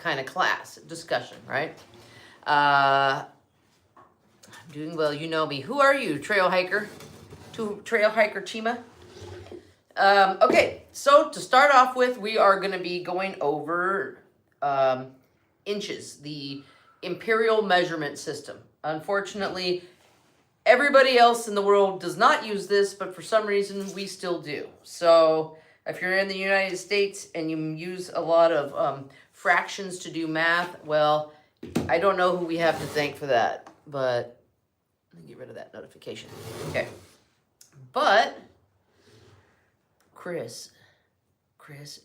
kind of class discussion, right? I'm doing well. You know me. Who are you, trail hiker? Trail hiker Chima? Okay, so to start off with, we are going to be going over inches, the imperial measurement system. Unfortunately, everybody else in the world does not use this, but for some reason we still do. So if you're in the United States and you use a lot of fractions to do math, well, I don't know who we have to thank for that, but let me get rid of that notification. Okay. But Chris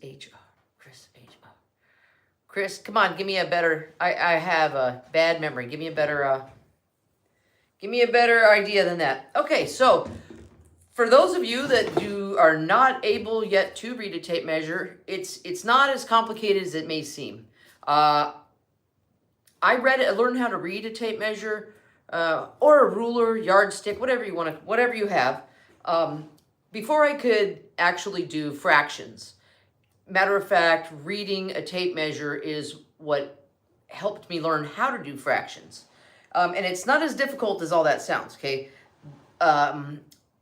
HR. Chris, come on, give me a better, I have a bad memory. Give me a better idea than that. Okay, so for those of you that are not able yet to read a tape measure, it's not as complicated as it may seem. I learned how to read a tape measure, or a ruler, yardstick, whatever you have, before I could actually do fractions. Matter of fact, reading a tape measure is what helped me learn how to do fractions. And it's not as difficult as all that sounds, okay?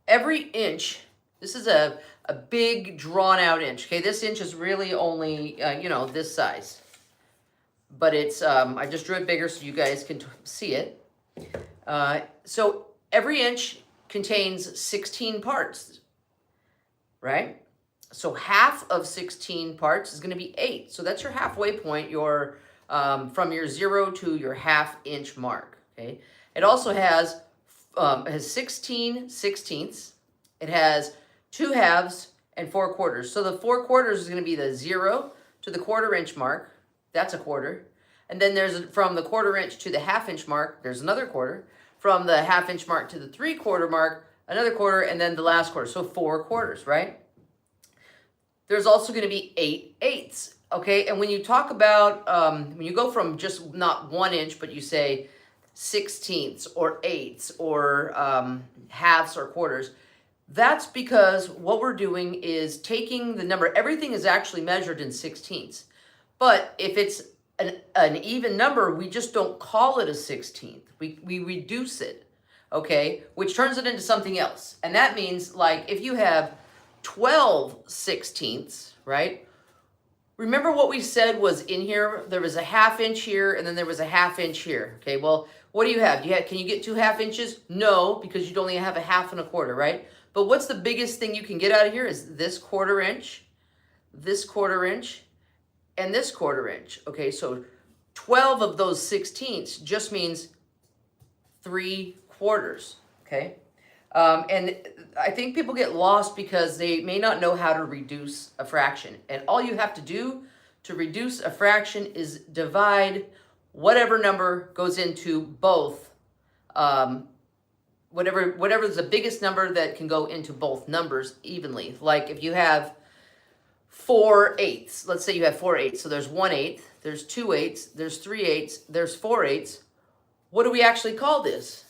Every inch, this is a big drawn out inch, okay? This inch is really only, this size. But it's, I just drew it bigger so you guys can see it. So every inch contains 16 parts, right? So half of 16 parts is going to be 8. So that's your halfway point, from your 0 to your half-inch mark. Okay. It also has 16 sixteenths. It has 2 halves and 4 quarters. So the 4 quarters is going to be the 0 to the quarter-inch mark. That's a quarter. And then there's from the quarter-inch to the half-inch mark, there's another quarter. From the half-inch mark to the 3/4 mark, another quarter, and then the last quarter. So 4 quarters, right? There's also going to be 8 eighths, okay? And when you talk about, when you go from just not 1 inch, but you say 16ths or eighths or halves or quarters, that's because what we're doing is taking the number, everything is actually measured in 16ths. But if it's an even number, we just don't call it a 16th. We reduce it, okay? Which turns it into something else. And that means, like, if you have 12 sixteenths, right? Remember what we said was in here? There was a half-inch here, and then there was a half-inch here. Okay, well, what do you have? Can you get 2 half-inches? No, because you'd only have a half and a quarter, right? But what's the biggest thing you can get out of here is this quarter-inch, this quarter-inch, and this quarter-inch. Okay, so 12 of those sixteenths just means 3 quarters, okay? And I think people get lost because they may not know how to reduce a fraction. And all you have to do to reduce a fraction is divide whatever number goes into both, whatever is the biggest number that can go into both numbers evenly. Like if you have 4 eighths, let's say you have 4 eighths. So there's 1 eighth, there's 2 eighths, there's 3 eighths, there's 4 eighths. What do we actually call this?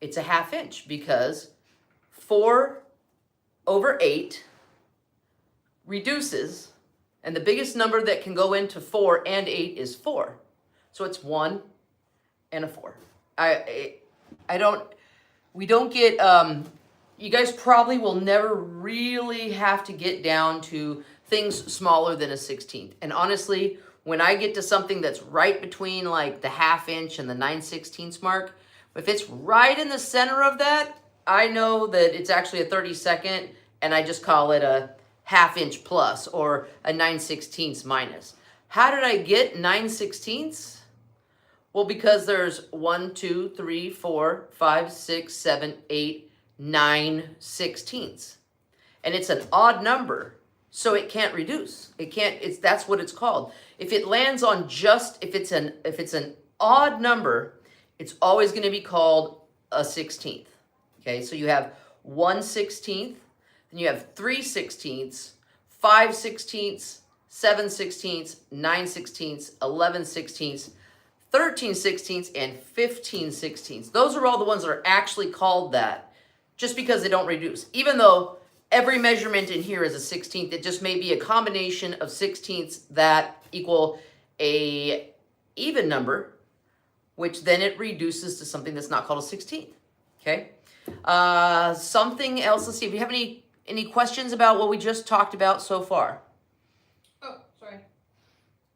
It's a half-inch because 4/8 reduces, and the biggest number that can go into 4 and 8 is 4. So it's 1 and a 4. We don't get, you guys probably will never really have to get down to things smaller than a 16th. And honestly, when I get to something that's right between like the half-inch and the 9/16 mark, if it's right in the center of that, I know that it's actually a 32nd, and I just call it a half-inch plus or a 9/16 minus. How did I get 9/16? Well, because there's 1, 2, 3, 4, 5, 6, 7, 8, 9 16ths. And it's an odd number, so it can't reduce. That's what it's called. If it lands on if it's an odd number, it's always going to be called a 16th. Okay, so you have 1/16, then you have 3/16, 5/16, 7/16, 9/16, 11/16, 13/16, and 15/16. Those are all the ones that are actually called that, just because they don't reduce. Even though every measurement in here is a 16th. It just may be a combination of 16ths that equal a even number, which then it reduces to something that's not called a 16th. Okay. Something else. Let's see if you have any questions about what we just talked about so far. Oh, sorry.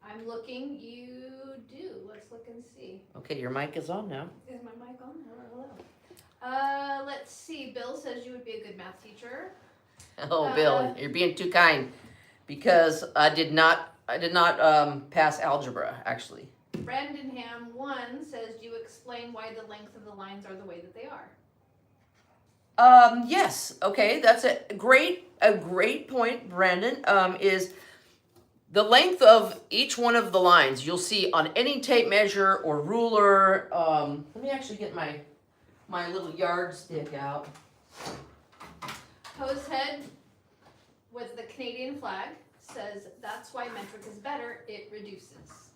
I'm looking. You do. Let's look and see. Okay, your mic is on now. Is my mic on? Hello. Let's see. Bill says you would be a good math teacher. Oh, Bill, you're being too kind, because I did not pass algebra, actually. Brandon Ham 1 says, do you explain why the length of the lines are the way that they are? Yes. Okay, that's a great point, Brandon. Is the length of each one of the lines you'll see on any tape measure or ruler. Let me actually get my little yardstick out. Hosehead with the Canadian flag says, that's why metric is better, it reduces.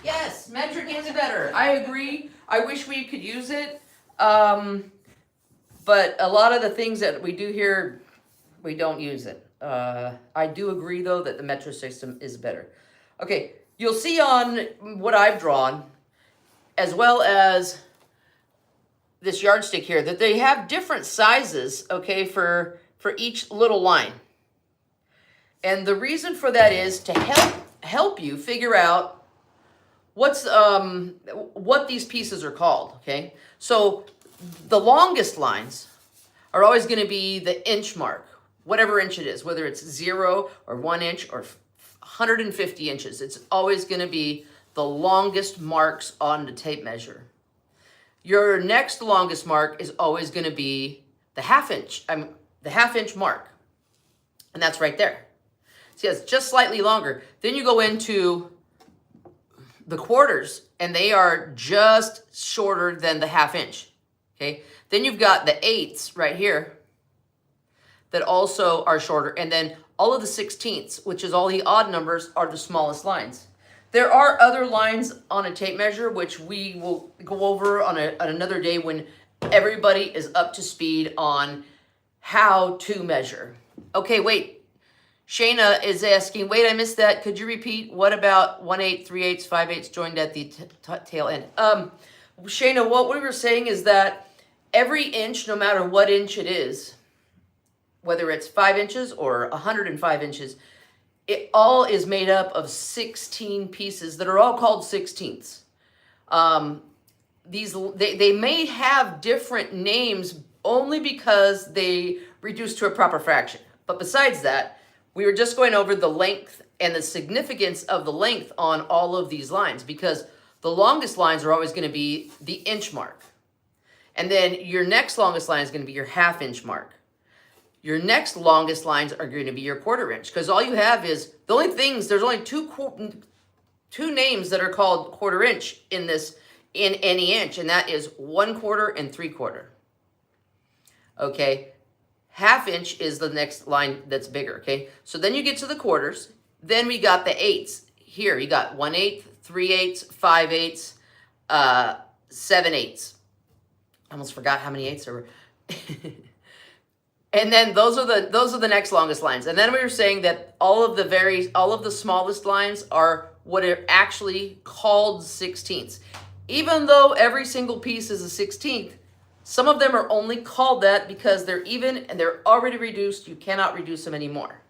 Yes, metric is better. I agree. I wish we could use it. But a lot of the things that we do here, we don't use it. I do agree, though, that the metric system is better. Okay, you'll see on what I've drawn, as well as this yardstick here, that they have different sizes, okay, for each little line. And the reason for that is to help you figure out what these pieces are called, okay? So the longest lines are always going to be the inch mark, whatever inch it is, whether it's 0 or 1 inch or 150 inches. It's always going to be the longest marks on the tape measure. Your next longest mark is always going to be the half inch mark. And that's right there. See, it's just slightly longer. Then you go into the quarters, and they are just shorter than the half inch. Okay. Then you've got the eighths right here that also are shorter. And then all of the 16ths, which is all the odd numbers, are the smallest lines. There are other lines on a tape measure, which we will go over on another day when everybody is up to speed on how to measure. Okay, wait. Shayna is asking, wait, I missed that. Could you repeat? What about 1/8, 3/8, 5/8 joined at the tail end? Shayna, what we were saying is that every inch, no matter what inch it is, whether it's 5 inches or 105 inches, it all is made up of 16 pieces that are all called 16ths. They may have different names only because they reduce to a proper fraction. But besides that, we were just going over the length and the significance of the length on all of these lines, because the longest lines are always going to be the inch mark. And then your next longest line is going to be your half inch mark. Your next longest lines are going to be your quarter inch, because all you have is, there's only two names that are called quarter inch in any inch, and that is 1/4 and 3/4. Okay. Half inch is the next line that's bigger, okay? So then you get to the quarters. Then we got the eighths. Here, you got 1/8, 3/8, 5/8, 7/8. I almost forgot how many eighths there were. And then those are the next longest lines. And then we were saying that all of the smallest lines are what are actually called 16ths. Even though every single piece is a 16th, some of them are only called that because they're even and they're already reduced. You cannot reduce them anymore.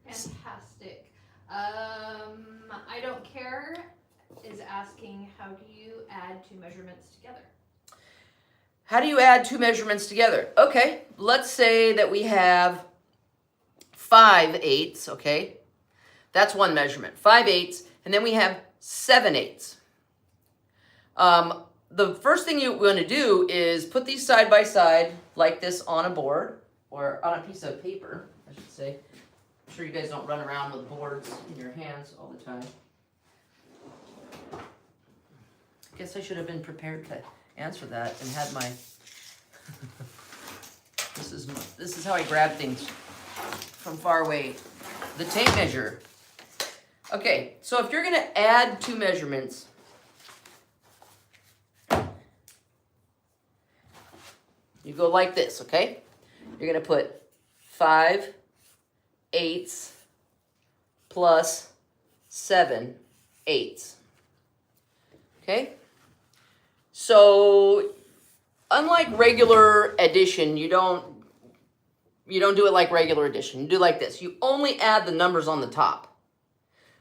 Fantastic. I don't care is asking, how do you add two measurements together? How do you add two measurements together? Okay, let's say that we have 5/8, okay? That's one measurement, 5/8, and then we have 7/8. The first thing you want to do is put these side by side like this on a board, or on a piece of paper, I should say. I'm sure you guys don't run around with boards in your hands all the time. I guess I should have been prepared to answer that and had my this is how I grab things from far away. The tape measure. Okay, so if you're going to add two measurements, you go like this, okay? You're going to put 5/8 plus 7/8. Okay? So, unlike regular addition, you don't do it like regular addition. You do it like this. You only add the numbers on the top.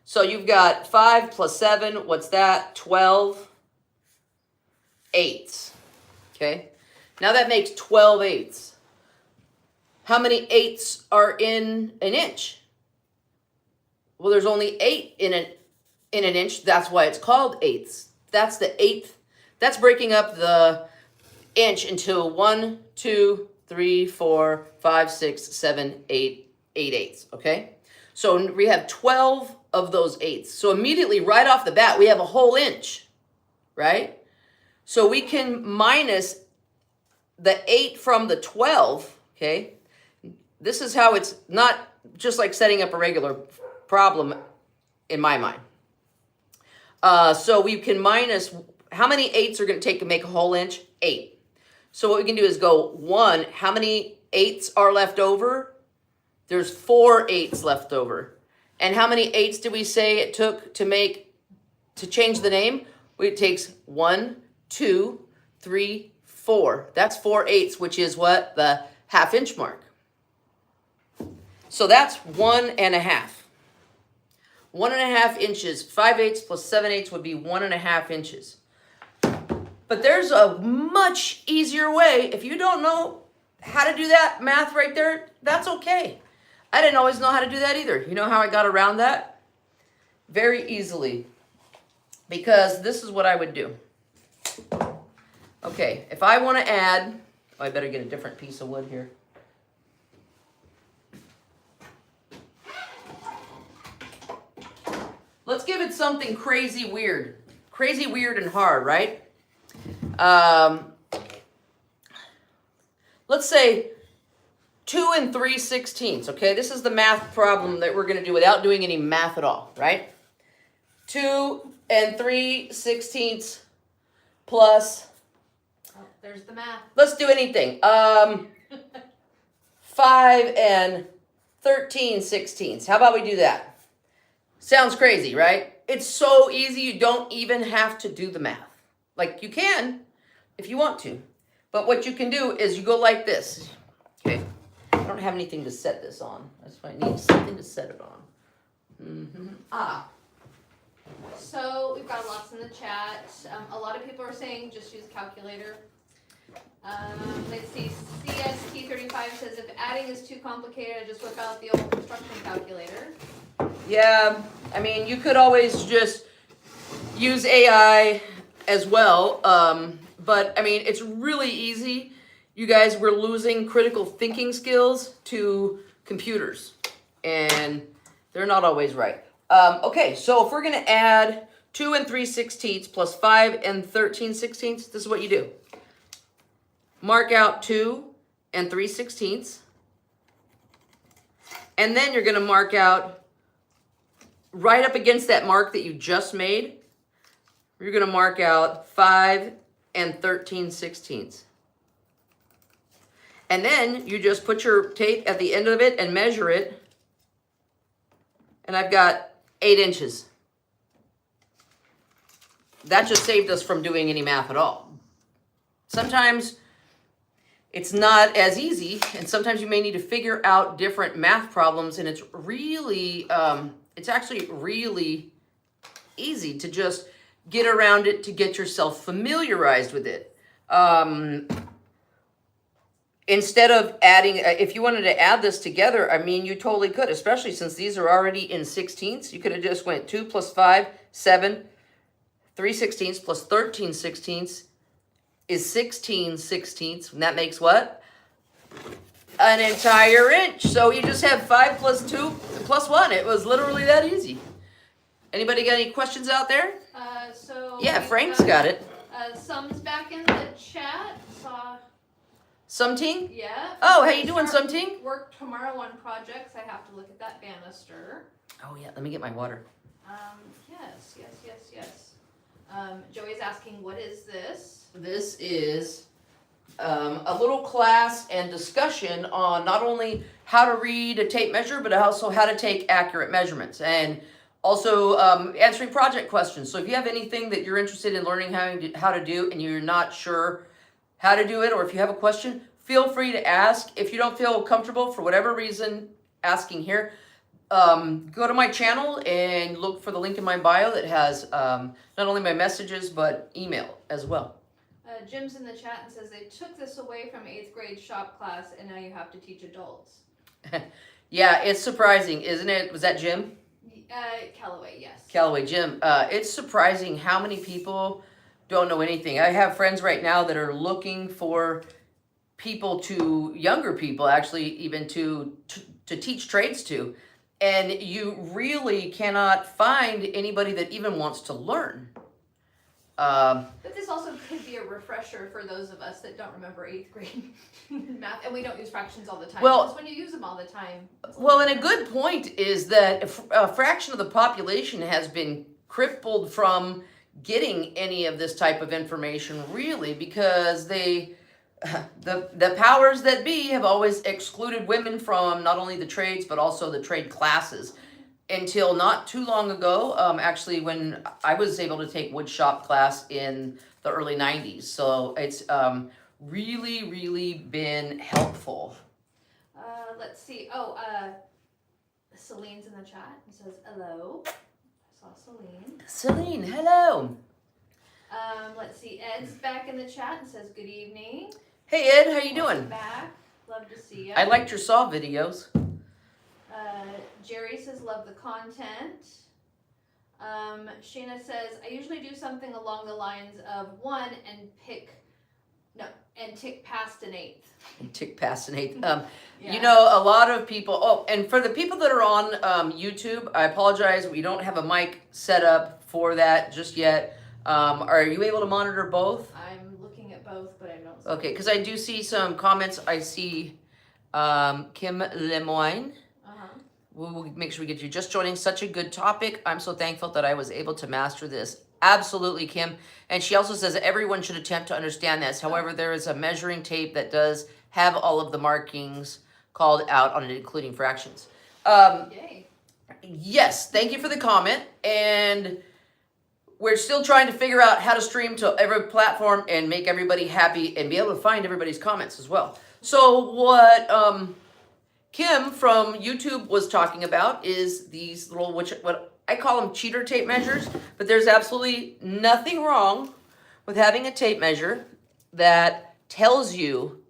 So you've got 5 plus 7, what's that? 12/8. Okay? Now that makes 12/8. How many eighths are in an inch? Well, there's only 8 in an inch. That's why it's called eighths. That's the eighth. That's breaking up the inch into 1, 2, 3, 4, 5, 6, 7, 8, 8 eighths. Okay? So we have 12 of those eighths. So immediately, right off the bat, we have a whole inch, right? So we can minus the 8 from the 12, okay? This is how it's not just like setting up a regular problem in my mind. So we can minus, how many eighths are going to take to make a whole inch? 8. So what we can do is go 1, how many eighths are left over? There's 4 eighths left over. And how many eighths did we say it took to change the name? It takes 1, 2, 3, 4. That's 4 eighths, which is what? The half-inch mark. So that's 1.5. 1.5 inches. 5/8 plus 7/8 would be 1.5 inches. But there's a much easier way. If you don't know how to do that math right there, that's okay. I didn't always know how to do that either. You know how I got around that? Very easily. Because this is what I would do. Okay, if I want to add, I better get a different piece of wood here. Let's give it something crazy weird. Crazy weird and hard, right? Let's say 2 3/16. Okay, this is the math problem that we're going to do without doing any math at all, right? 2 3/16 plus. Oh, there's the math. Let's do anything. 5 13/16. How about we do that? Sounds crazy, right? It's so easy, you don't even have to do the math. Like, you can if you want to. But what you can do is you go like this. Okay. I don't have anything to set this on. That's why I need something to set it on. So we've got lots in the chat. A lot of people are saying just use calculator. Let's see. CST35 says if adding is too complicated, just whip out the old construction calculator. Yeah, I mean, you could always just use AI as well. But, I mean, it's really easy. You guys, we're losing critical thinking skills to computers. And they're not always right. Okay, so if we're going to add 2 3/16 plus 5 13/16, this is what you do. Mark out 2 3/16. And then you're going to mark out right up against that mark that you just made. You're going to mark out 5 13/16. And then you just put your tape at the end of it and measure it. And I've got 8 inches. That just saved us from doing any math at all. Sometimes it's not as easy, and sometimes you may need to figure out different math problems, and it's really, it's actually really easy to just get around it to get yourself familiarized with it. Instead of adding, if you wanted to add this together, I mean, you totally could, especially since these are already in 16ths. You could have just went 2 plus 5, 7, 3/16 plus 13/16 is 16/16. And that makes what? An entire inch. So you just have 5 plus 2 plus 1. It was literally that easy. Anybody got any questions out there? Yeah, Frank's got it. Sum's back in the chat. Sumting? Yeah. Oh, how you doing, Sumting? Work tomorrow on projects. I have to look at that banister. Oh, yeah. Let me get my water. Yes. Joey's asking, what is this? This is a little class and discussion on not only how to read a tape measure, but also how to take accurate measurements, and also answering project questions. So if you have anything that you're interested in learning how to do and you're not sure how to do it, or if you have a question, feel free to ask. If you don't feel comfortable for whatever reason asking here, go to my channel and look for the link in my bio that has not only my messages, but email as well. Jim's in the chat and says they took this away from 8th grade shop class and now you have to teach adults. Yeah, it's surprising, isn't it? Was that Jim? Callaway, yes. Callaway, Jim. It's surprising how many people don't know anything. I have friends right now that are looking for younger people actually, even to teach trades to. And you really cannot find anybody that even wants to learn. But this also could be a refresher for those of us that don't remember 8th grade math, and we don't use fractions all the time. Well, because when you use them all the time. Well, and a good point is that a fraction of the population has been crippled from getting any of this type of information, really, because the powers that be have always excluded women from not only the trades but also the trade classes. Until not too long ago, actually, when I was able to take wood shop class in the early 90s. So it's really, really been helpful. Let's see. Celine's in the chat and says hello. I saw Celine. Celine, hello. Let's see. Ed's back in the chat and says good evening. Hey Ed, how you Welcome doing? Back. Love to see you. I liked your saw videos. Jerry says love the content. Sheena says I usually do something along the lines of 1 and tick past an 8th. And tick past an 8th. Yeah. You know, a lot of people. Oh, and for the people that are on YouTube, I apologize. We don't have a mic set up for that just yet. Are you able to monitor both? I'm looking at both, but I don't. Okay, because I do see some comments. I see Kim Lemoine. We'll make sure we get you just joining. Such a good topic. I'm so thankful that I was able to master this. Absolutely, Kim. And she also says everyone should attempt to understand this. However, there is a measuring tape that does have all of the markings called out on it, including fractions. Yay. Yes, thank you for the comment. And we're still trying to figure out how to stream to every platform and make everybody happy and be able to find everybody's comments as well. So what Kim from YouTube was talking about is these little, what I call them cheater tape measures, but there's absolutely nothing wrong with having a tape measure that tells you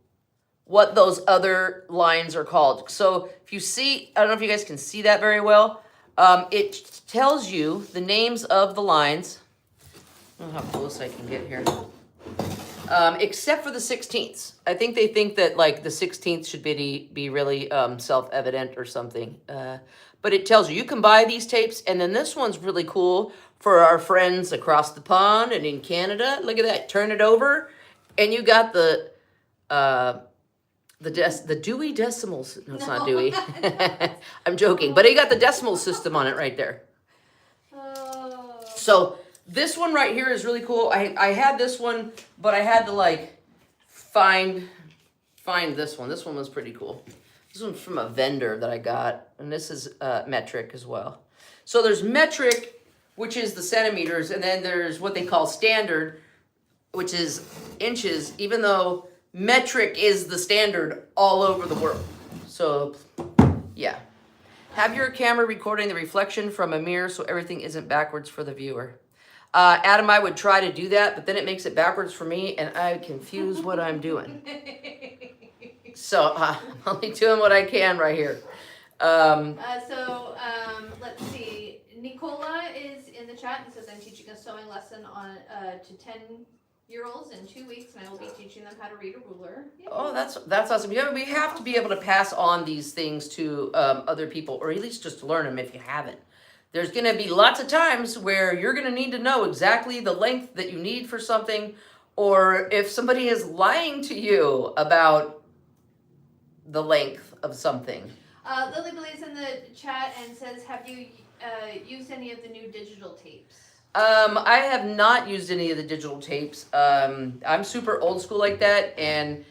what those other lines are called. So if you see, I don't know if you guys can see that very well, it tells you the names of the lines. I don't know how close I can get here. Except for the 16ths. I think they think that like the 16th should be really self-evident or something. But it tells you. You can buy these tapes, and then this one's really cool for our friends across the pond and in Canada. Look at that. Turn it over, and you got the Dewey Decimals. No, it's not Dewey. I'm joking. But you got the decimal system on it right there. Oh. So this one right here is really cool. I had this one, but I had to like find this one. This one was pretty cool. This one's from a vendor that I got, and this is metric as well. So there's metric, which is the centimeters, and then there's what they call standard, which is inches, even though metric is the standard all over the world. So, yeah. Have your camera recording the reflection from a mirror so everything isn't backwards for the viewer. Adam, I would try to do that, but then it makes it backwards for me, and I confuse what I'm doing. So I'm only doing what I can right here. Let's see. Nicola is in the chat and says, I'm teaching a sewing lesson to 10-year-olds in 2 weeks, and I will be teaching them how to read a ruler. Yay. Oh, that's awesome. Yeah, we have to be able to pass on these things to other people, or at least just learn them if you haven't. There's going to be lots of times where you're going to need to know exactly the length that you need for something, or if somebody is lying to you about the length of something. Lily Billy's in the chat and says, have you used any of the new digital tapes? I have not used any of the digital tapes. I'm super old school like that, and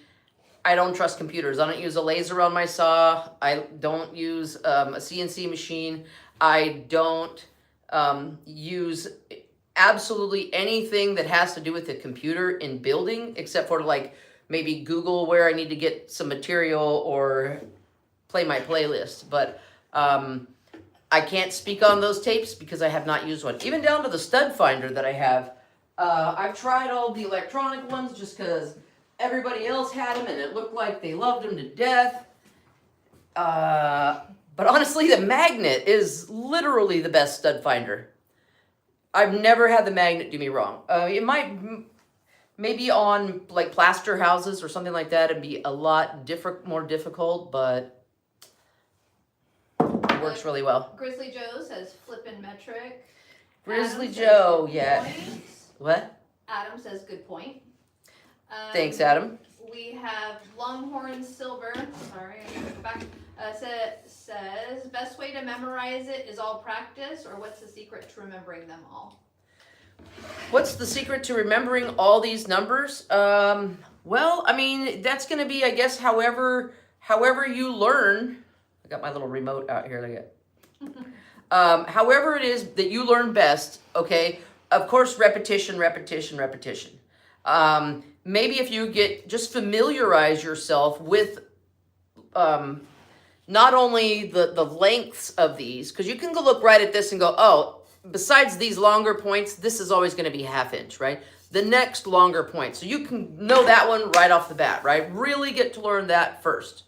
I don't trust computers. I don't use a laser on my saw. I don't use a CNC machine. I don't use absolutely anything that has to do with the computer in building, except for like maybe Google where I need to get some material or play my playlist. But I can't speak on those tapes because I have not used one. Even down to the stud finder that I have. I've tried all the electronic ones just because everybody else had them and it looked like they loved them to death. But honestly, the magnet is literally the best stud finder. I've never had the magnet do me wrong. It might maybe on like plaster houses or something like that, it'd be a lot more difficult, but it works really well. Grizzly Joe says flippin' metric. Grizzly Adam Joe, says, yeah. point. What? Adam says good point. Thanks, Adam. We have Longhorn Silver. Sorry, I gotta go back. Says best way to memorize it is all practice, or what's the secret to remembering them all? What's the secret to remembering all these numbers? Well, I mean, that's going to be, I guess, however you learn. I got my little remote out here. Look at. However it is that you learn best. Okay. Of course, repetition. Maybe if you just familiarize yourself with not only the lengths of these, because you can go look right at this and go, oh, besides these longer points, this is always going to be 1/2 inch, right? The next longer point. So you can know that one right off the bat, right? Really get to learn that first.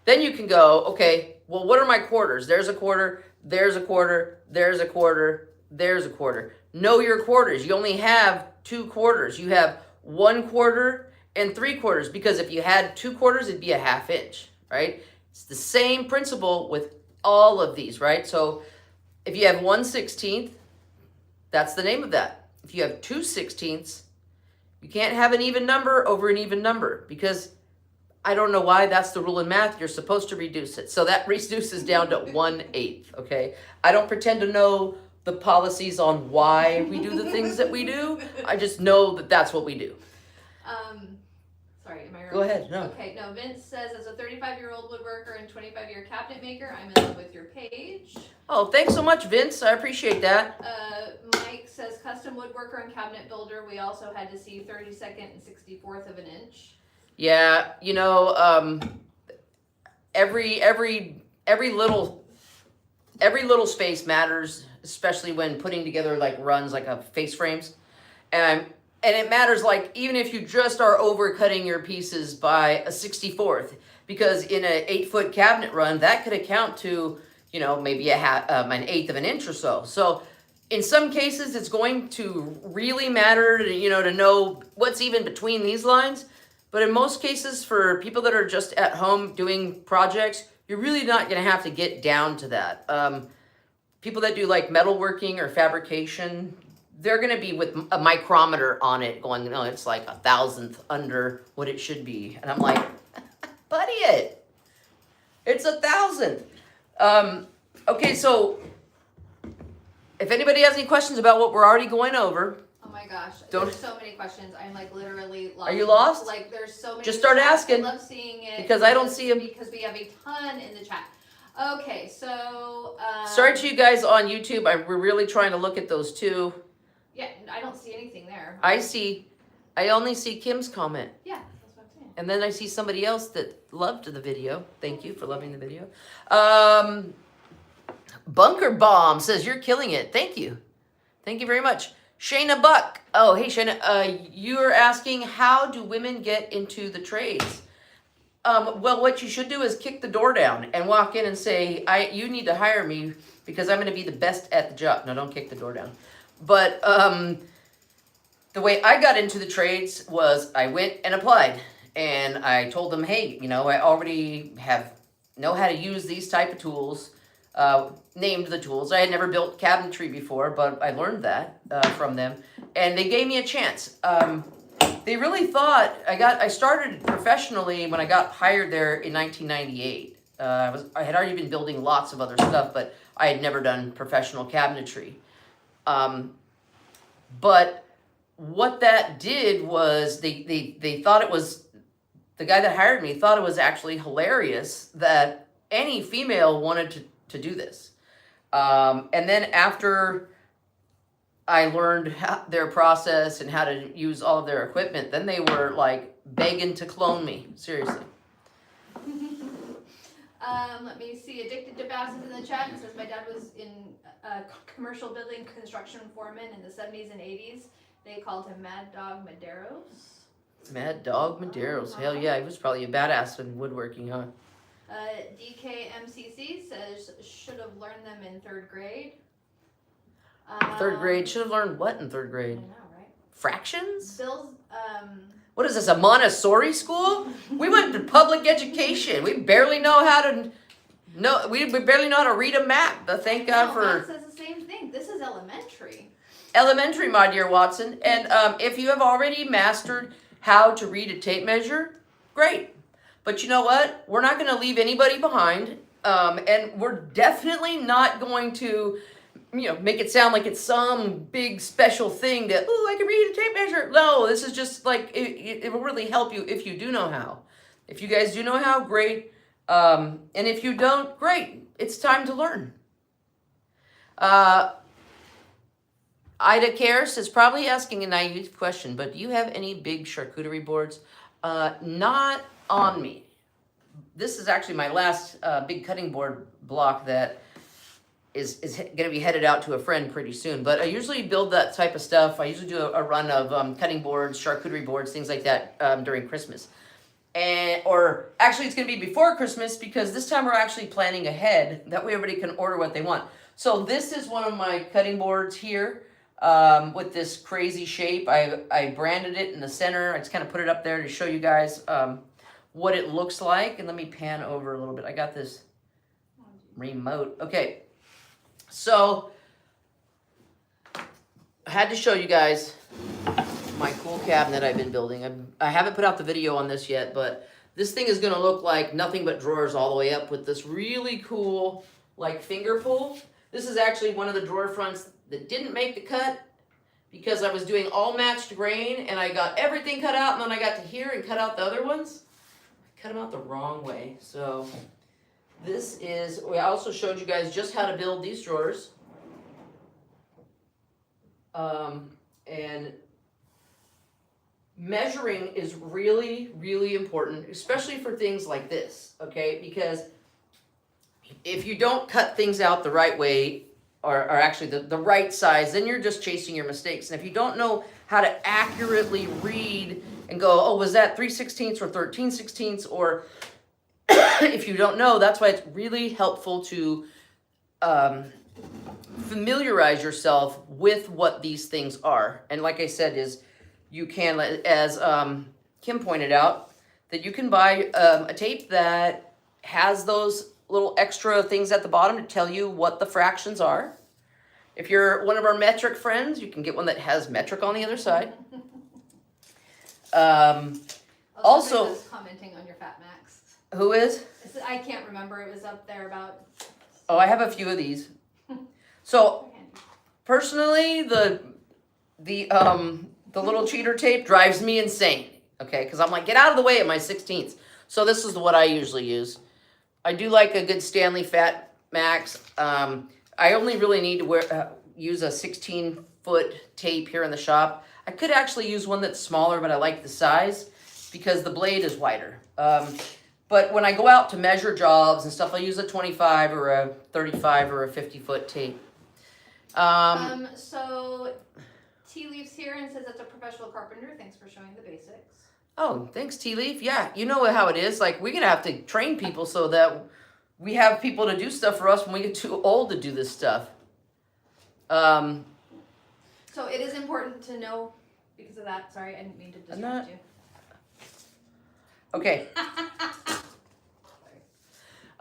Then you can go, okay, well, what are my quarters? There's a quarter, there's a quarter, there's a quarter, there's a quarter. Know your quarters. You only have 2 quarters. You have 1 quarter and 3 quarters, because if you had 2 quarters, it'd be 1/2 inch, right? It's the same principle with all of these, right? So if you have 1/16, that's the name of that. If you have 2/16, you can't have an even number over an even number, because I don't know why that's the rule in math. You're supposed to reduce it. So that reduces down to 1/8, okay? I don't pretend to know the policies on why we do the things that we do. I just know that that's what we do. Sorry, am I right? Go ahead, no. Okay, no, Vince says, as a 35-year-old woodworker and 25-year cabinet maker, I'm in love with your page. Oh, thanks so much, Vince. I appreciate that. Mike says, custom woodworker and cabinet builder, we also had to see 32nd and 64th of an inch. Yeah, you know, every little space matters, especially when putting together like runs like a face frames, and it matters, like even if you just are overcutting your pieces by a 64th, because in an 8-foot cabinet run that could account to, you know, maybe an 1/8 of an inch or so. So in some cases it's going to really matter to, you know, to know what's even between these lines. But in most cases, for people that are just at home doing projects, you're really not going to have to get down to that. People that do like metalworking or fabrication, they're going to be with a micrometer on it going, no, it's like 1,000th under what it should be. And I'm like, buddy, it's 1,000th. Okay, so if anybody has any questions about what we're already going over, Oh my gosh, there's so many questions. I'm like literally lost. Are you lost? Like there's so many. Just start asking. I love seeing it. Because I don't see them. Because we have a ton in the chat. Okay, so. Sorry to you guys on YouTube. We're really trying to look at those too. Yeah, I don't see anything there. I only see Kim's comment. Yeah, that's what I'm saying. And then I see somebody else that loved the video. Thank you for loving the video. Bunker Bomb says, you're killing it. Thank you. Thank you very much. Shayna Buck. Oh, hey, Shayna. You're asking, how do women get into the trades? Well, what you should do is kick the door down and walk in and say, you need to hire me because I'm going to be the best at the job. No, don't kick the door down. But the way I got into the trades was I went and applied. And I told them, hey, you know, I already know how to use these type of tools. Named the tools. I had never built cabinetry before, but I learned that from them. And they gave me a chance. They really thought, I started professionally when I got hired there in 1998. I had already been building lots of other stuff, but I had never done professional cabinetry. But what that did was they thought it was, the guy that hired me thought it was actually hilarious that any female wanted to do this. And then after I learned their process and how to use all of their equipment, then they were like begging to clone me. Seriously. Let me see. Addicted to Bassett in the chat. It says my dad was in a commercial building construction foreman in the 70s and 80s. They called him Mad Dog Maderos. Mad Dog Maderos. Hell yeah, he was probably a badass in woodworking, huh? DKMCC says should have learned them in third grade. Third grade. Should have learned what in third I grade? know, right? Fractions? Bill's, What is this, a Montessori school? We went to public education. We barely know how to we barely know how to read a map. But thank God for Matt says the same thing. This is elementary. elementary, my dear Watson. And if you have already mastered how to read a tape measure, great. But you know what? We're not going to leave anybody behind. And we're definitely not going to, make it sound like it's some big special thing that, oh, I can read a tape measure. No, this is just like, it will really help you if you do know how. If you guys do know how, great. And if you don't, great. It's time to learn. Ida Cares is probably asking a naive question, but do you have any big charcuterie boards? Not on me. This is actually my last big cutting board block that is going to be headed out to a friend pretty soon. But I usually build that type of stuff. I usually do a run of cutting boards, charcuterie boards, things like that during Christmas. Or actually it's going to be before Christmas because this time we're actually planning ahead. That way everybody can order what they want. So this is one of my cutting boards here with this crazy shape. I branded it in the center. I just kind of put it up there to show you guys what it looks like. And let me pan over a little bit. I got this remote. Okay. So, I had to show you guys my cool cabinet I've been building. I haven't put out the video on this yet, but this thing is going to look like nothing but drawers all the way up with this really cool, like, finger pull. This is actually one of the drawer fronts that didn't make the cut because I was doing all matched grain, and I got everything cut out, and then I got to here and cut out the other ones. I cut them out the wrong way, so... This is, we also showed you guys just how to build these drawers. And measuring is really, really important, especially for things like this, okay? Because if you don't cut things out the right way, or actually the right size, then you're just chasing your mistakes. And if you don't know how to accurately read and go, oh, was that 3/16 or 13/16 or... If you don't know, that's why it's really helpful to familiarize yourself with what these things are. And like I said, is you can, as Kim pointed out, that you can buy a tape that has those little extra things at the bottom to tell you what the fractions are. If you're one of our metric friends, you can get one that has metric on the other side. Also, was commenting on your Fat Max. Who is? I can't remember. It was up there about. Oh, I have a few of these. So, personally, the little cheater tape drives me insane. Okay, because I'm like, get out of the way at my 16ths. So this is what I usually use. I do like a good Stanley Fat Max. I only really need to use a 16-foot tape here in the shop. I could actually use one that's smaller, but I like the size because the blade is wider. But when I go out to measure jobs and stuff, I use a 25 or a 35 or a 50-foot tape. So Tea Leaf's here and says that's a professional carpenter. Thanks for showing the basics. Oh, thanks, Tea Leaf. Yeah, you know how it is. Like, we're going to have to train people so that we have people to do stuff for us when we get too old to do this stuff. So it is important to know because of that. Sorry, I didn't mean to distract you. Okay.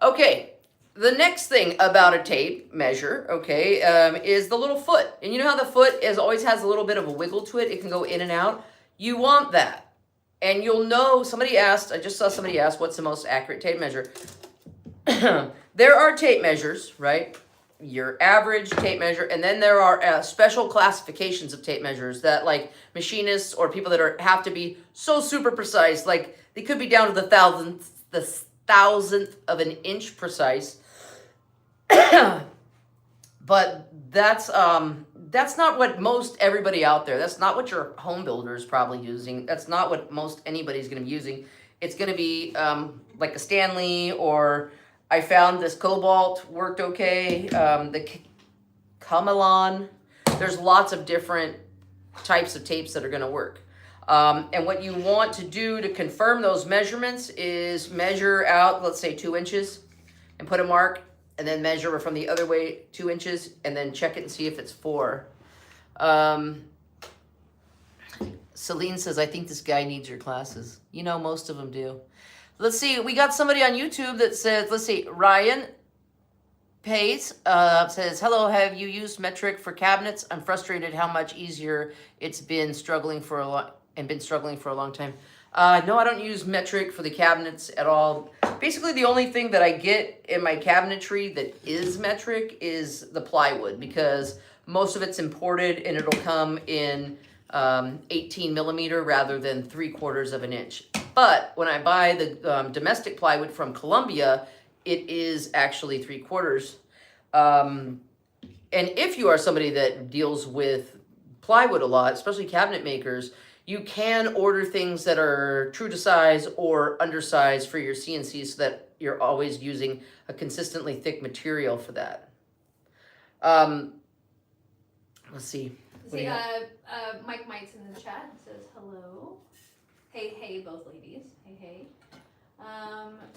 Okay, the next thing about a tape measure, okay, is the little foot. And you know how the foot always has a little bit of a wiggle to it? It can go in and out. You want that. And you'll know, somebody asked, I just saw somebody ask, what's the most accurate tape measure? There are tape measures, right? your average tape measure, and then there are special classifications of tape measures that like machinists or people that have to be so super precise, like they could be down to the thousandth of an inch precise. But that's not what most everybody out there, that's not what your home builder is probably using. That's not what most anybody's going to be using. It's going to be like a Stanley, or I found this Cobalt worked okay. The Camelon. There's lots of different types of tapes that are going to work. And what you want to do to confirm those measurements is measure out, let's say 2 inches, and put a mark, and then measure from the other way 2 inches, and then check it and see if it's 4. Celine says, I think this guy needs your classes. You know, most of them do. Let's see, we got somebody on YouTube that says, let's see, Ryan Pace says, hello, have you used metric for cabinets? I'm frustrated how much easier it's been struggling for a long time. No, I don't use metric for the cabinets at all. Basically, the only thing that I get in my cabinetry that is metric is the plywood, because most of it's imported and it'll come in 18 millimeter rather than 3/4 of an inch. But when I buy the domestic plywood from Colombia, it is actually 3/4. And if you are somebody that deals with plywood a lot, especially cabinet makers, you can order things that are true to size or undersized for your CNC so that you're always using a consistently thick material for that. Let's see. See, Mike Mike's in the chat and says hello. Hey, both ladies. Hey.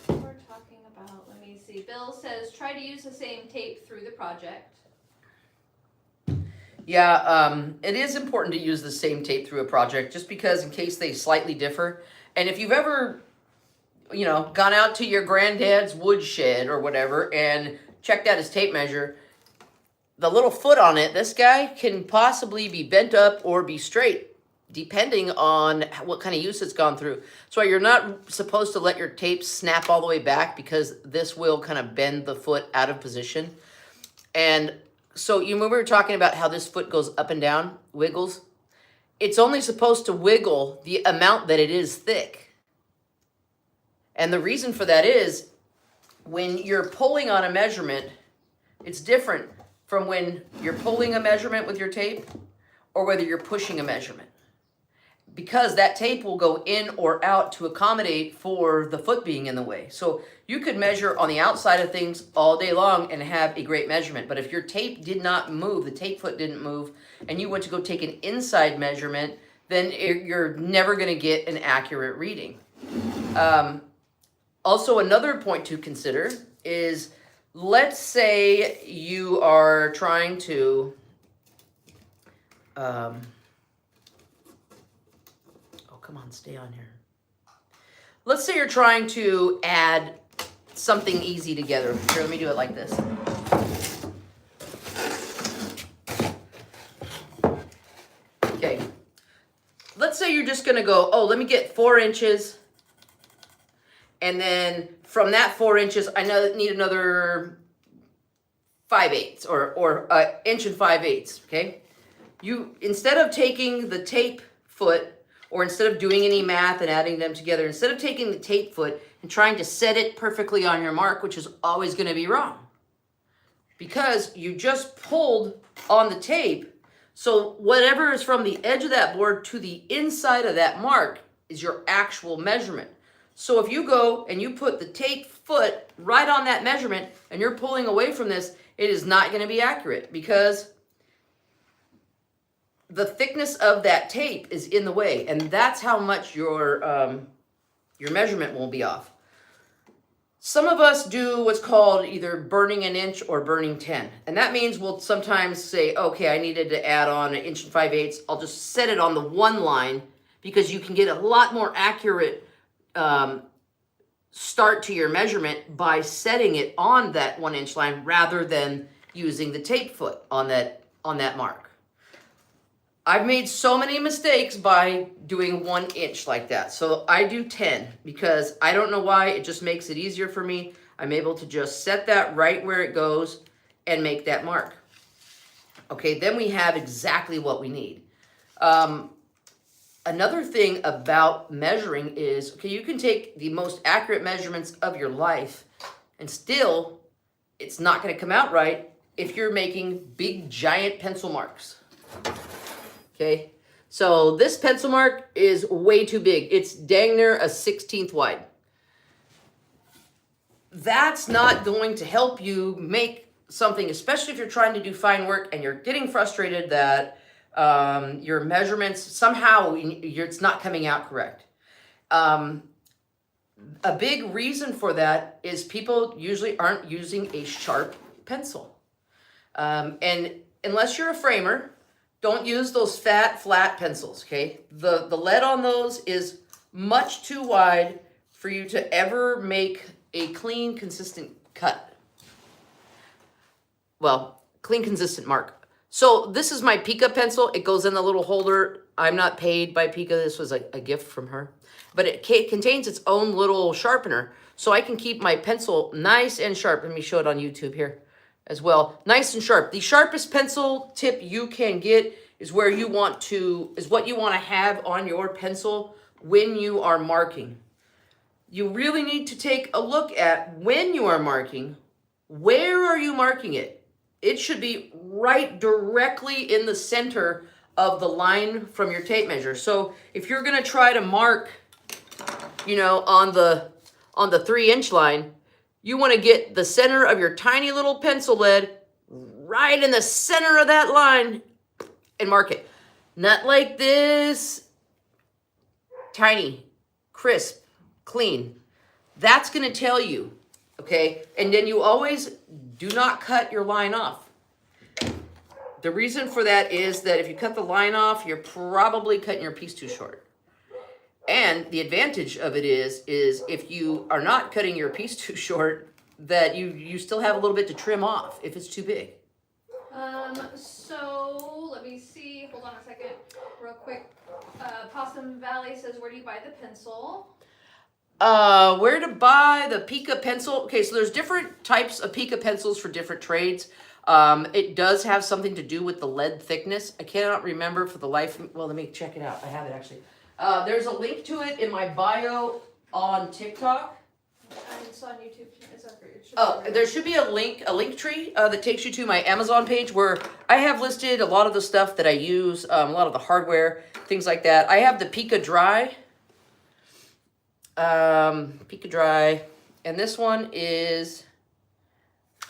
We're talking about, let me see. Bill says, try to use the same tape through the project. Yeah, it is important to use the same tape through a project, just because in case they slightly differ. And if you've ever, gone out to your granddad's woodshed or whatever and checked out his tape measure, the little foot on it, this guy can possibly be bent up or be straight, depending on what kind of use it's gone through. So you're not supposed to let your tape snap all the way back, because this will kind of bend the foot out of position. And so we were talking about how this foot goes up and down, wiggles. It's only supposed to wiggle the amount that it is thick. And the reason for that is when you're pulling on a measurement, it's different from when you're pulling a measurement with your tape or whether you're pushing a measurement, because that tape will go in or out to accommodate for the foot being in the way. So you could measure on the outside of things all day long and have a great measurement, but if your tape did not move, the tape foot didn't move, and you went to go take an inside measurement, then you're never going to get an accurate reading. Also, another point to consider is, let's say you are trying to oh, come on, stay on here. Let's say you're trying to add something easy together. Here, let me do it like this. Okay. Let's say you're just going to go, oh, let me get 4 inches. And then from that 4 inches, I need another 5/8 or inch and 5/8, okay? You, instead of taking the tape foot, or instead of doing any math and adding them together, instead of taking the tape foot and trying to set it perfectly on your mark, which is always going to be wrong, because you just pulled on the tape, so whatever is from the edge of that board to the inside of that mark is your actual measurement. So if you go and you put the tape foot right on that measurement and you're pulling away from this, it is not going to be accurate, because the thickness of that tape is in the way, and that's how much your measurement will be off. Some of us do what's called either burning an inch or burning 10, and that means we'll sometimes say, okay, I needed to add on 1 inch and 5/8. I'll just set it on the one line, because you can get a lot more accurate start to your measurement by setting it on that 1 inch line rather than using the tape foot on that mark. I've made so many mistakes by doing 1 inch like that. So I do 10, because I don't know why, it just makes it easier for me. I'm able to just set that right where it goes, and make that mark. Okay, then we have exactly what we need. Another thing about measuring is, okay, you can take the most accurate measurements of your life and still it's not going to come out right if you're making big giant pencil marks. Okay, so this pencil mark is way too big. It's dang near a 16th wide. That's not going to help you make something, especially if you're trying to do fine work and you're getting frustrated that your measurements somehow it's not coming out correct. A big reason for that is people usually aren't using a sharp pencil. And unless you're a framer, don't use those fat, flat pencils, okay? The lead on those is much too wide for you to ever make a clean, consistent cut. Well, clean, consistent mark. So this is my Pika pencil. It goes in the little holder. I'm not paid by Pika. This was a gift from her. But it contains its own little sharpener. So I can keep my pencil nice and sharp. Let me show it on YouTube here as well. Nice and sharp. The sharpest pencil tip you can get is what you want to have on your pencil when you are marking. You really need to take a look at when you are marking, where are you marking it? It should be right directly in the center of the line from your tape measure. So if you're going to try to mark, on the 3-inch line, you want to get the center of your tiny little pencil lead right in the center of that line and mark it. Not like this. Tiny, crisp, clean. That's going to tell you, okay? And then you always do not cut your line off. The reason for that is that if you cut the line off, you're probably cutting your piece too short. And the advantage of it is if you are not cutting your piece too short, that you still have a little bit to trim off if it's too big. So let me see. Hold on a second, real quick. Possum Valley says, where do you buy the pencil? Where to buy the Pika pencil? Okay, so there's different types of Pika pencils for different trades. It does have something to do with the lead thickness. I cannot remember for the life. Well, let me check it out. I have it actually. There's a link to it in my bio on TikTok. It's on YouTube. There should be a link tree that takes you to my Amazon page where I have listed a lot of the stuff that I use, a lot of the hardware, things like that. I have the Pika Dry. Pika Dry, and this one is,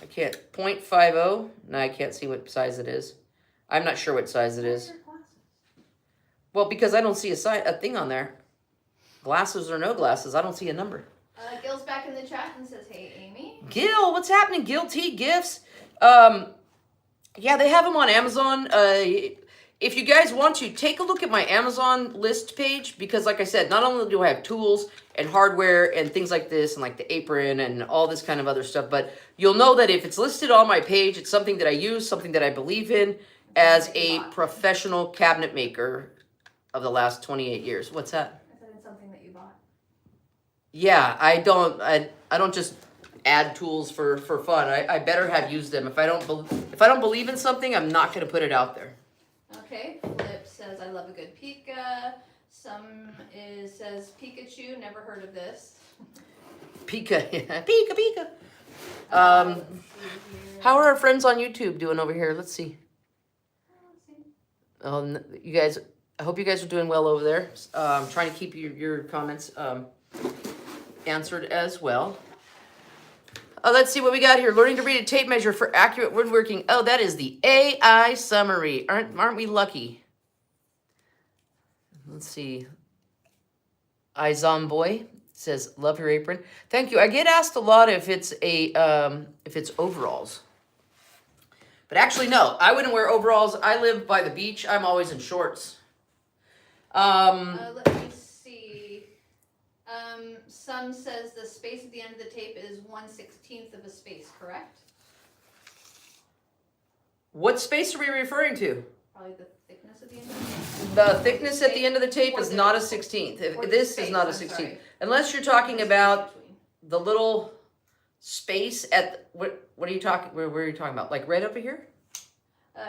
I can't, 0.50. No, I can't see what size it is. I'm not sure what size it is. Well, because I don't see a thing on there. Glasses or no glasses, I don't see a number. Gil's back in the chat and says, hey, Amy. Gil, what's happening? Gil T Gifts. Yeah, they have them on Amazon. If you guys want to, take a look at my Amazon list page, because like I said, not only do I have tools and hardware and things like this and like the apron and all this kind of other stuff, but you'll know that if it's listed on my page, it's something that I use, something that I believe in as a professional cabinet maker of the last 28 years. What's that? I said it's something that you bought. Yeah, I don't just add tools for fun. I better have used them. If I don't believe in something, I'm not going to put it out there. Okay, Flip says, I love a good Pika. Says Pikachu, never heard of this. Pika, yeah. Pika. How are our friends on YouTube doing over here? Let's see. You guys, I hope you guys are doing well over there. I'm trying to keep your comments answered as well. Let's see what we got here. Learning to read a tape measure for accurate woodworking. Oh, that is the AI summary. Aren't we lucky? Let's see. Izomboy says, love your apron. Thank you. I get asked a lot if it's overalls. But actually, no. I wouldn't wear overalls. I live by the beach. I'm always in shorts. Let me see. Some says the space at the end of the tape is 1/16 of a space, correct? What space are we referring to? Probably the thickness at the end of the tape. The thickness at the end of the tape is not a 16th. This is not a 16th. Unless you're talking about the little space at, what are you talking, where are you talking about? Like right over here?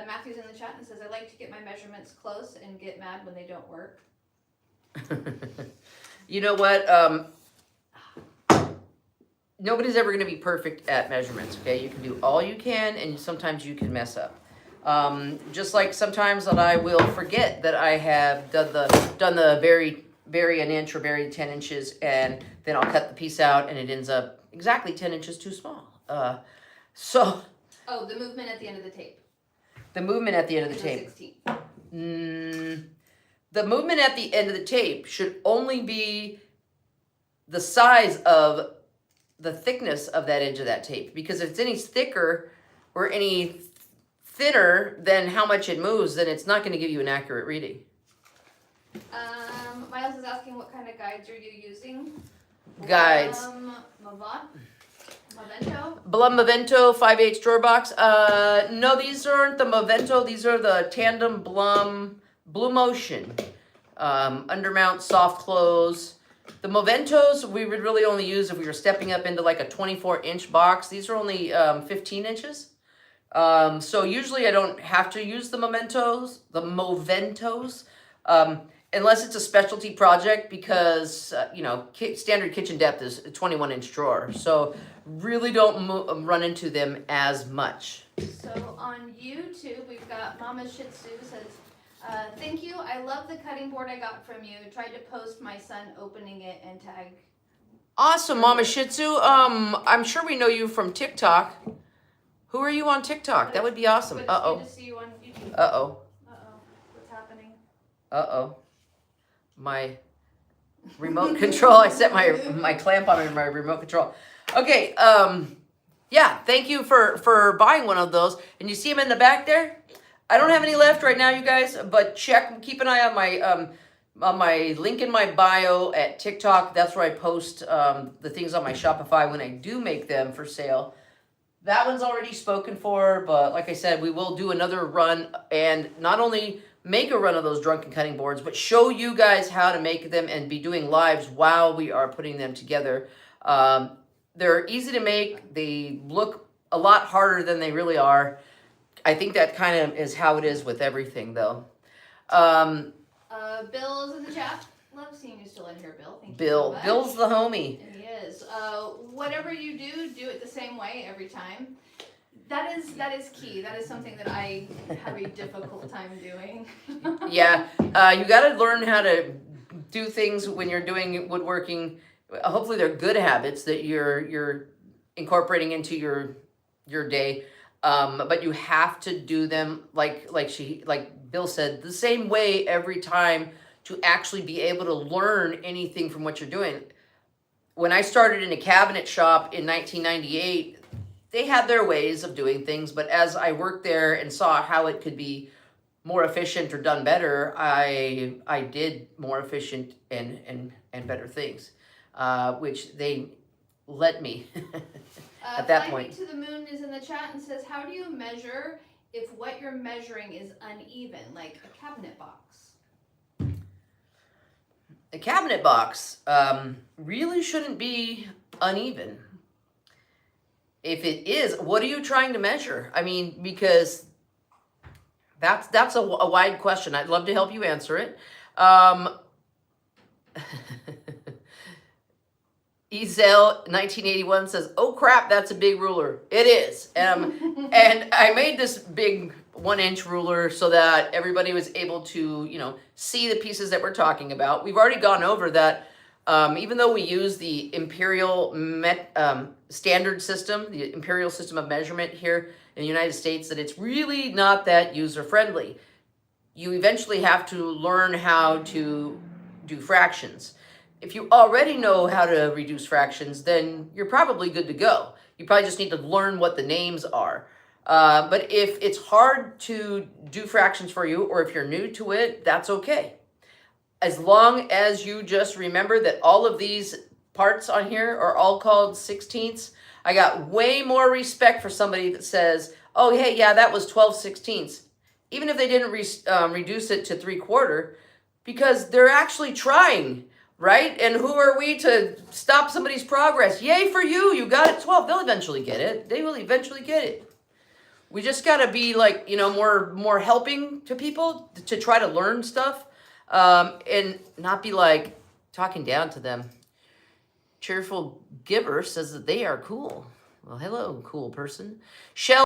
Matthew's in the chat and says, I like to get my measurements close and get mad when they don't work. You know what? Nobody's ever going to be perfect at measurements, okay? You can do all you can, and sometimes you can mess up. Just like sometimes that I will forget that I have done the bury an inch or bury 10 inches, and then I'll cut the piece out, and it ends up exactly 10 inches too small. So. Oh, the movement at the end of the tape. The movement at the end of the tape. The movement at the end of the tape should only be the size of the thickness of that edge of that tape. Because if it's any thicker or any thinner than how much it moves, then it's not going to give you an accurate reading. Miles is asking what kind of guides are you using? Guides. Movento? Blum 5/8 drawer box. No, these aren't the Movento. These are the Tandem Blue Motion. Undermount, soft close. The Moventos we would really only use if we were stepping up into like a 24-inch box. These are only 15 inches. So usually I don't have to use the Moventos, unless it's a specialty project, because, standard kitchen depth is a 21-inch drawer. So really don't run into them as much. So on YouTube, we've got Mama Shih Tzu says, thank you. I love the cutting board I got from you. Tried to post my son opening it and tag. Awesome, Mama Shih Tzu. I'm sure we know you from TikTok. Who are you on TikTok? That would be awesome. Uh-oh. Good to see you on YouTube. Uh-oh. Uh-oh. What's happening? Uh-oh. My remote control. I set my clamp on my remote control. Okay. Yeah. Thank you for buying one of those. And you see them in the back there? I don't have any left right now, you guys. But keep an eye on my link in my bio at TikTok. That's where I post the things on my Shopify when I do make them for sale. That one's already spoken for, but like I said, we will do another run and not only make a run of those drunken cutting boards, but show you guys how to make them and be doing lives while we are putting them together. They're easy to make. They look a lot harder than they really are. I think that kind of is how it is with everything, though. Bill's in the chat. Love seeing you still in here, Bill. Thank you Bill. so much. Bill's the homie. He is. Whatever you do it the same way every time. That is key. That is something that I have a difficult time doing. Yeah, you got to learn how to do things when you're doing woodworking. Hopefully, they're good habits that you're incorporating into your day. But you have to do them like Bill said, the same way every time to actually be able to learn anything from what you're doing. When I started in a cabinet shop in 1998, they had their ways of doing things, but as I worked there and saw how it could be more efficient or done better, I did more efficient and better things, which they let me at that point. Flying to the Moon is in the chat and says, how do you measure if what you're measuring is uneven, like a cabinet box? A cabinet box really shouldn't be uneven. If it is, what are you trying to measure? I mean, because that's a wide question. I'd love to help you answer it. Ezel 1981 says, "Oh crap, that's a big ruler." It is, and I made this big 1-inch ruler so that everybody was able to, see the pieces that we're talking about. We've already gone over that. Even though we use the imperial standard system, the imperial system of measurement here in the United States, that it's really not that user-friendly. You eventually have to learn how to do fractions. If you already know how to reduce fractions, then you're probably good to go. You probably just need to learn what the names are. But if it's hard to do fractions for you, or if you're new to it, that's okay. As long as you just remember that all of these parts on here are all called 16ths. I got way more respect for somebody that says, oh, hey, yeah, that was 12/16. Even if they didn't reduce it to 3/4, because they're actually trying. right? And who are we to stop somebody's progress? Yay for you! You got it 12. They'll eventually get it. They will eventually get it. We just gotta be like, you know, more helping to people to try to learn stuff, and not be like talking down to them. Cheerful Giver says that they are cool. Well, hello, cool person. Shell.